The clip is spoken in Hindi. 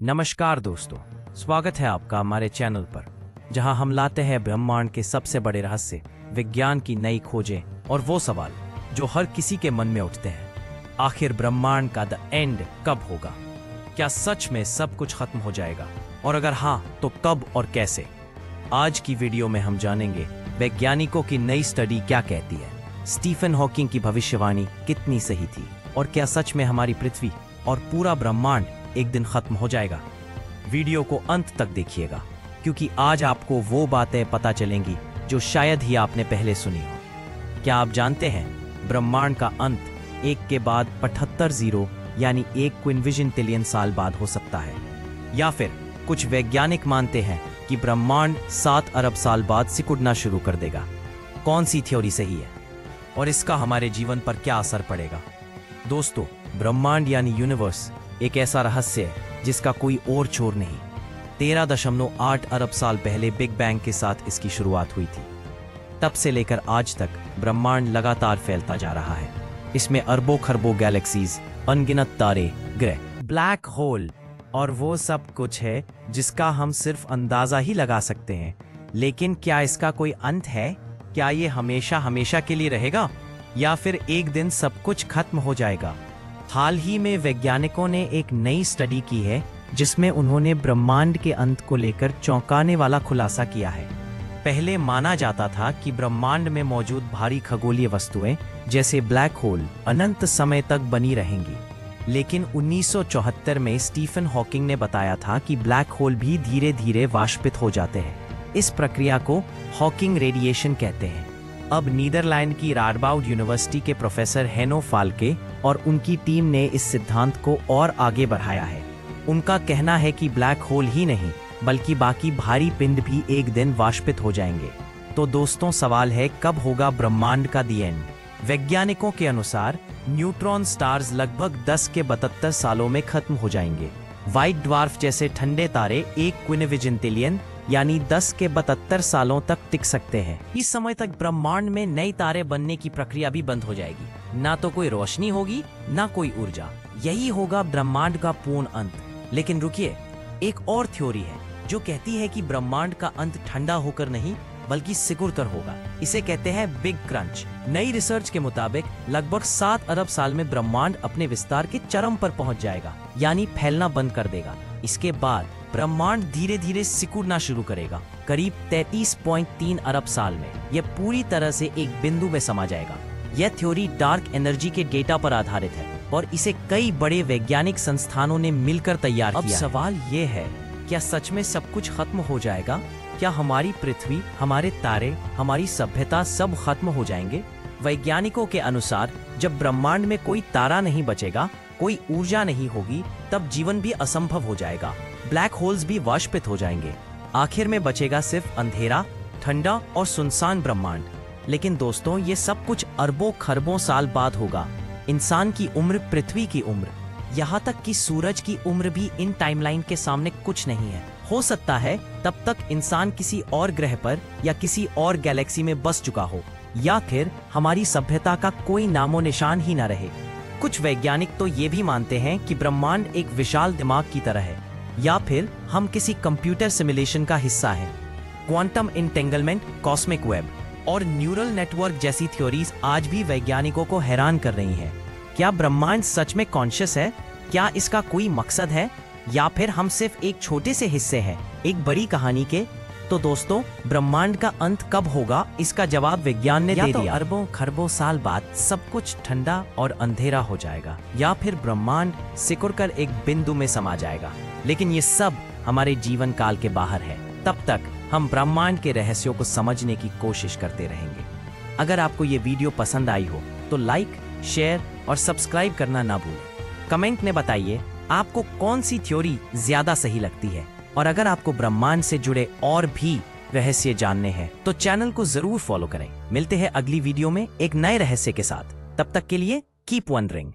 नमस्कार दोस्तों, स्वागत है आपका हमारे चैनल पर, जहां हम लाते हैं ब्रह्मांड के सबसे बड़े रहस्य, विज्ञान की नई खोजें और वो सवाल जो हर किसी के मन में उठते हैं। आखिर ब्रह्मांड का द एंड कब होगा? क्या सच में सब कुछ खत्म हो जाएगा? और अगर हाँ, तो कब और कैसे? आज की वीडियो में हम जानेंगे वैज्ञानिकों की नई स्टडी क्या कहती है, स्टीफन हॉकिंग की भविष्यवाणी कितनी सही थी, और क्या सच में हमारी पृथ्वी और पूरा ब्रह्मांड एक दिन खत्म हो जाएगा। वीडियो को अंत तक देखिएगा, क्योंकि आज आपको वो बातें पता चलेंगी जो शायद ही आपने पहले सुनी हो। क्या आप जानते हैं, ब्रह्मांड का अंत एक के बाद 75 जीरो यानी 1 क्विंविजन ट्रिलियन साल बाद हो सकता है, या फिर कुछ वैज्ञानिक मानते हैं कि ब्रह्मांड 7 अरब साल बाद सिकुड़ना शुरू कर देगा। कौन सी थ्योरी सही है और इसका हमारे जीवन पर क्या असर पड़ेगा? दोस्तों, ब्रह्मांड यानी यूनिवर्स एक ऐसा रहस्य है जिसका कोई और छोर नहीं। 13.8 अरब साल पहले बिग बैंग के साथ इसकी शुरुआत हुई थी। तब से लेकर आज तक ब्रह्मांड लगातार फैलता जा रहा है। इसमें अरबों खरबों गैलेक्सीज, अनगिनत तारे, ग्रह, ब्लैक होल और वो सब कुछ है जिसका हम सिर्फ अंदाजा ही लगा सकते हैं। लेकिन क्या इसका कोई अंत है? क्या ये हमेशा हमेशा के लिए रहेगा, या फिर एक दिन सब कुछ खत्म हो जाएगा? हाल ही में वैज्ञानिकों ने एक नई स्टडी की है जिसमें उन्होंने ब्रह्मांड के अंत को लेकर चौंकाने वाला खुलासा किया है। पहले माना जाता था कि ब्रह्मांड में मौजूद भारी खगोलीय वस्तुएं जैसे ब्लैक होल अनंत समय तक बनी रहेंगी, लेकिन 1974 में स्टीफन हॉकिंग ने बताया था कि ब्लैक होल भी धीरे धीरे वाष्पित हो जाते हैं। इस प्रक्रिया को हॉकिंग रेडिएशन कहते हैं। अब नीदरलैंड की राडबाउड यूनिवर्सिटी के प्रोफेसर हेनो फाल्के और उनकी टीम ने इस सिद्धांत को और आगे बढ़ाया है। उनका कहना है कि ब्लैक होल ही नहीं बल्कि बाकी भारी पिंड भी एक दिन वाष्पित हो जाएंगे। तो दोस्तों, सवाल है, कब होगा ब्रह्मांड का दी एंड? वैज्ञानिकों के अनुसार न्यूट्रॉन स्टार्स लगभग 10 के 72 सालों में खत्म हो जाएंगे। व्हाइट ड्वार्फ जैसे ठंडे तारे 1 क्विंविजन ट्रिलियन यानी 10 के 72 सालों तक टिक सकते हैं। इस समय तक ब्रह्मांड में नए तारे बनने की प्रक्रिया भी बंद हो जाएगी। ना तो कोई रोशनी होगी, ना कोई ऊर्जा। यही होगा ब्रह्मांड का पूर्ण अंत। लेकिन रुकिए, एक और थ्योरी है जो कहती है कि ब्रह्मांड का अंत ठंडा होकर नहीं बल्कि सिकुड़कर होगा। इसे कहते हैं बिग क्रंच। नई रिसर्च के मुताबिक लगभग 7 अरब साल में ब्रह्मांड अपने विस्तार के चरम पर पहुंच जाएगा, यानी फैलना बंद कर देगा। इसके बाद ब्रह्मांड धीरे धीरे सिकुड़ना शुरू करेगा। करीब 33.3 अरब साल में यह पूरी तरह से एक बिंदु में समा जाएगा। यह थ्योरी डार्क एनर्जी के डेटा पर आधारित है और इसे कई बड़े वैज्ञानिक संस्थानों ने मिलकर तैयार किया। अब सवाल ये है, क्या सच में सब कुछ खत्म हो जाएगा? क्या हमारी पृथ्वी, हमारे तारे, हमारी सभ्यता सब खत्म हो जाएंगे? वैज्ञानिकों के अनुसार जब ब्रह्मांड में कोई तारा नहीं बचेगा, कोई ऊर्जा नहीं होगी, तब जीवन भी असंभव हो जाएगा। ब्लैक होल्स भी वाष्पित हो जाएंगे। आखिर में बचेगा सिर्फ अंधेरा, ठंडा और सुनसान ब्रह्मांड। लेकिन दोस्तों, ये सब कुछ अरबों खरबों साल बाद होगा। इंसान की उम्र, पृथ्वी की उम्र, यहाँ तक कि सूरज की उम्र भी इन टाइमलाइन के सामने कुछ नहीं है। हो सकता है तब तक इंसान किसी और ग्रह पर या किसी और गैलेक्सी में बस चुका हो, या फिर हमारी सभ्यता का कोई नामो निशान ही न रहे। कुछ वैज्ञानिक तो ये भी मानते हैं कि ब्रह्मांड एक विशाल दिमाग की तरह है, या फिर हम किसी कंप्यूटर सिमुलेशन का हिस्सा हैं। क्वांटम इंटेंगलमेंट, कॉस्मिक वेब और न्यूरल नेटवर्क जैसी थ्योरीज आज भी वैज्ञानिकों को हैरान कर रही हैं। क्या ब्रह्मांड सच में कॉन्शियस है? क्या इसका कोई मकसद है, या फिर हम सिर्फ एक छोटे से हिस्से हैं एक बड़ी कहानी के? तो दोस्तों, ब्रह्मांड का अंत कब होगा, इसका जवाब विज्ञान ने दे दिया। अरबों खरबों साल बाद सब कुछ ठंडा और अंधेरा हो जाएगा, या फिर ब्रह्मांड सिकुड़कर एक बिंदु में समा जाएगा। लेकिन ये सब हमारे जीवन काल के बाहर है। तब तक हम ब्रह्मांड के रहस्यों को समझने की कोशिश करते रहेंगे। अगर आपको ये वीडियो पसंद आई हो तो लाइक, शेयर और सब्सक्राइब करना ना भूलें। कमेंट में बताइए आपको कौन सी थ्योरी ज्यादा सही लगती है, और अगर आपको ब्रह्मांड से जुड़े और भी रहस्य जानने हैं तो चैनल को जरूर फॉलो करें। मिलते हैं अगली वीडियो में एक नए रहस्य के साथ। तब तक के लिए कीप वंडरिंग।